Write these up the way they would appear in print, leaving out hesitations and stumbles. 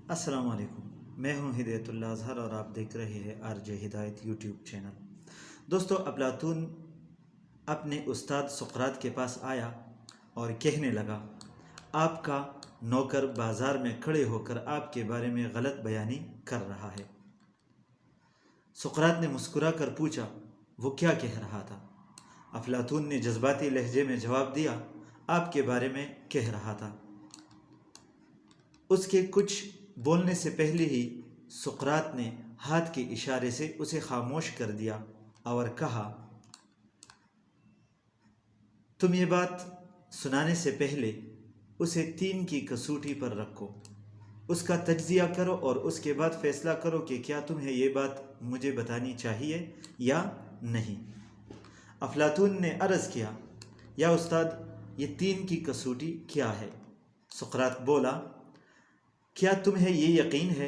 अस्सलाम वालेकुम। मैं हूं हिदायतुल्लाह अज़हर और आप देख रहे हैं आरजे हिदायत यूट्यूब चैनल। दोस्तों, अफलातून अपने उस्ताद सुक़रात के पास आया और कहने लगा, आपका नौकर बाज़ार में खड़े होकर आपके बारे में गलत बयानी कर रहा है। सुक़रात ने मुस्कुरा कर पूछा, वो क्या कह रहा था? अफलातून ने जज्बाती लहजे में जवाब दिया, आपके बारे में कह रहा था। उसके कुछ बोलने से पहले ही सुक़रात ने हाथ के इशारे से उसे खामोश कर दिया और कहा, तुम ये बात सुनाने से पहले उसे 3 की कसौटी पर रखो, उसका तज्ज़िया करो और उसके बाद फ़ैसला करो कि क्या तुम्हें ये बात मुझे बतानी चाहिए या नहीं। अफलातून ने अर्ज़ किया, या उस्ताद, ये 3 की कसौटी क्या है? सुक़रात बोला, क्या तुम्हें ये यकीन है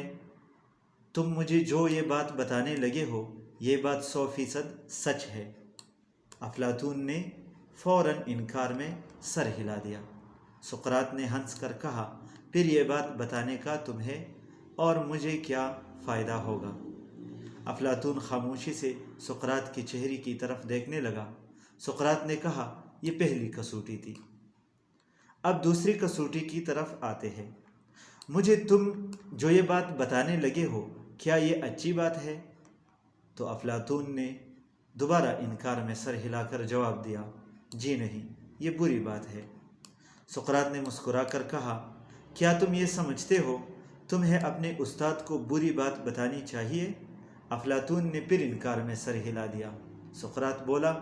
तुम मुझे जो ये बात बताने लगे हो ये बात 100% सच है? अफलातून ने फ़ौरन इनकार में सर हिला दिया। सुक़रात ने हंस कर कहा, फिर ये बात बताने का तुम्हें और मुझे क्या फ़ायदा होगा? अफलातून खामोशी से सुक़रात के चेहरे की तरफ देखने लगा। सुक़रात ने कहा, ये पहली कसौटी थी। अब दूसरी कसौटी की तरफ आते हैं। मुझे तुम जो ये बात बताने लगे हो, क्या ये अच्छी बात है? तो अफलातून ने दोबारा इनकार में सर हिलाकर जवाब दिया, जी नहीं, ये बुरी बात है। सुक़रात ने मुस्कुरा कर कहा, क्या तुम ये समझते हो तुम्हें अपने उस्ताद को बुरी बात बतानी चाहिए? अफलातून ने फिर इनकार में सर हिला दिया। सुक़रात बोला,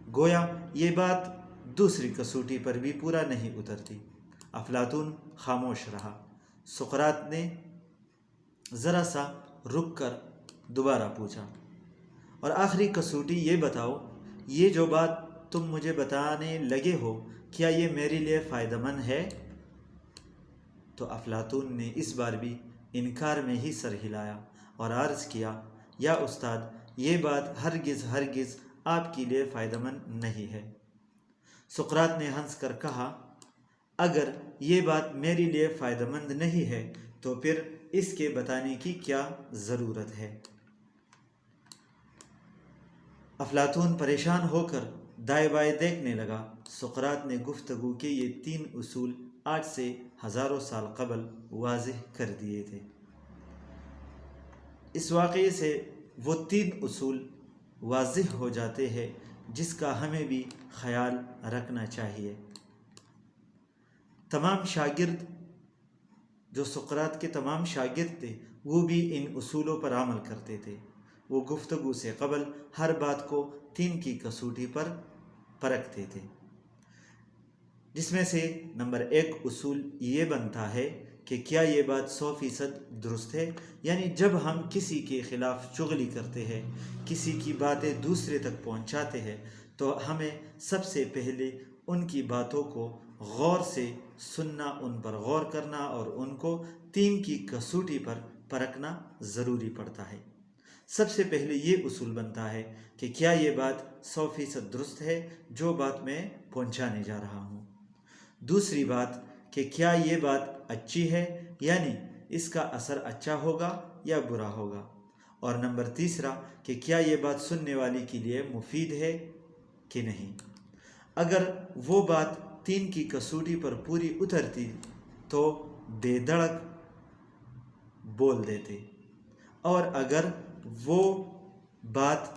गोया ये बात दूसरी कसौटी पर भी पूरा नहीं उतरती। अफलातून खामोश रहा। सुक़रात ने ज़रा सा रुक कर दोबारा पूछा, और आखिरी कसौटी ये बताओ, ये जो बात तुम मुझे बताने लगे हो, क्या ये मेरे लिए फ़ायदेमंद है? तो अफलातून ने इस बार भी इनकार में ही सर हिलाया और अर्ज़ किया, या उस्ताद, ये बात हरगिज़ आपके लिए फ़ायदेमंद नहीं है। सुक़रात ने हंस कर कहा, अगर ये बात मेरे लिए फ़ायदेमंद नहीं है तो फिर इसके बताने की क्या ज़रूरत है? अफलातून परेशान होकर दाएं बाएं देखने लगा। सुक़रात ने गुफ्तगू के ये 3 उसूल आज से हज़ारों साल कबल वाज़ेह कर दिए थे। इस वाक़ये से वो 3 उसूल वाज़ेह हो जाते हैं जिसका हमें भी ख़याल रखना चाहिए। तमाम शागिर्द जो सुक़रात के तमाम शागिर्द थे वो भी इन उसूलों पर अमल करते थे। वो गुफ्तगू से क़बल हर बात को 3 की कसौटी पर परखते थे, जिसमें से नंबर 1 उसूल ये बनता है कि क्या ये बात 100% दुरुस्त है। यानी जब हम किसी के ख़िलाफ़ चुगली करते हैं, किसी की बातें दूसरे तक पहुंचाते हैं, तो हमें सबसे पहले उनकी बातों को गौर से सुनना, उन पर गौर करना और उनको 3 की कसौटी पर परखना ज़रूरी पड़ता है। सबसे पहले ये उसूल बनता है कि क्या ये बात 100% दुरुस्त है जो बात मैं पहुंचाने जा रहा हूँ। दूसरी बात कि क्या ये बात अच्छी है, यानी इसका असर अच्छा होगा या बुरा होगा। और नंबर तीसरा कि क्या ये बात सुनने वाले के लिए मुफीद है कि नहीं। अगर वो बात 3 की कसौटी पर पूरी उतरती तो बेधड़क बोल देते, और अगर वो बात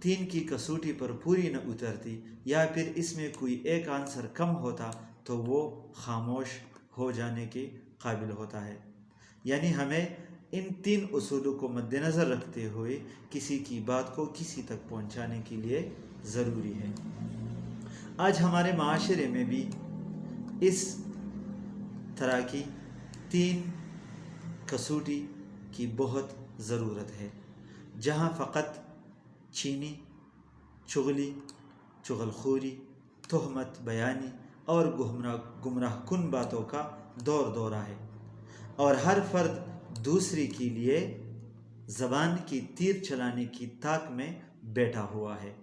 3 की कसौटी पर पूरी न उतरती या फिर इसमें कोई एक आंसर कम होता तो वो खामोश हो जाने के काबिल होता है। यानी हमें इन 3 उसूलों को मद्देनज़र रखते हुए किसी की बात को किसी तक पहुंचाने के लिए ज़रूरी है। आज हमारे माशरे में भी इस तरह की 3 कसौटी की बहुत ज़रूरत है, जहाँ फ़कत चीनी, चुगली, चुगलखोरी, तोहमत बयानी और गुमराह कुन बातों का दौरा है, और हर फर्द दूसरे के लिए ज़बान की तीर चलाने की ताक में बैठा हुआ है,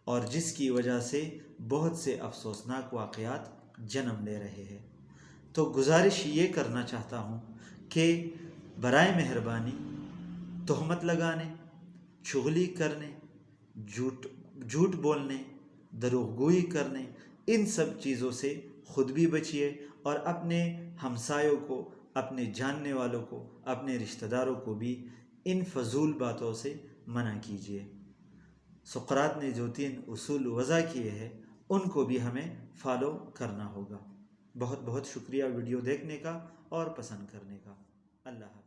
और जिसकी वजह से बहुत से अफसोसनाक वाक़यात जन्म ले रहे हैं। तो गुजारिश ये करना चाहता हूँ कि برائے مہربانی تہمت لگانے، چغلی کرنے، جھوٹ بولنے، دروغ گوئی کرنے، ان سب چیزوں سے خود بھی بچیے اور اپنے ہمسایوں کو، اپنے جاننے والوں کو، اپنے رشتہ داروں کو بھی ان فضول باتوں سے منع کیجیے۔ سقراط نے جو 3 اصول وضع کیے ہیں ان کو بھی ہمیں فالو کرنا ہوگا۔ بہت بہت شکریہ ویڈیو دیکھنے کا اور پسند کرنے کا۔ اللہ حافظ۔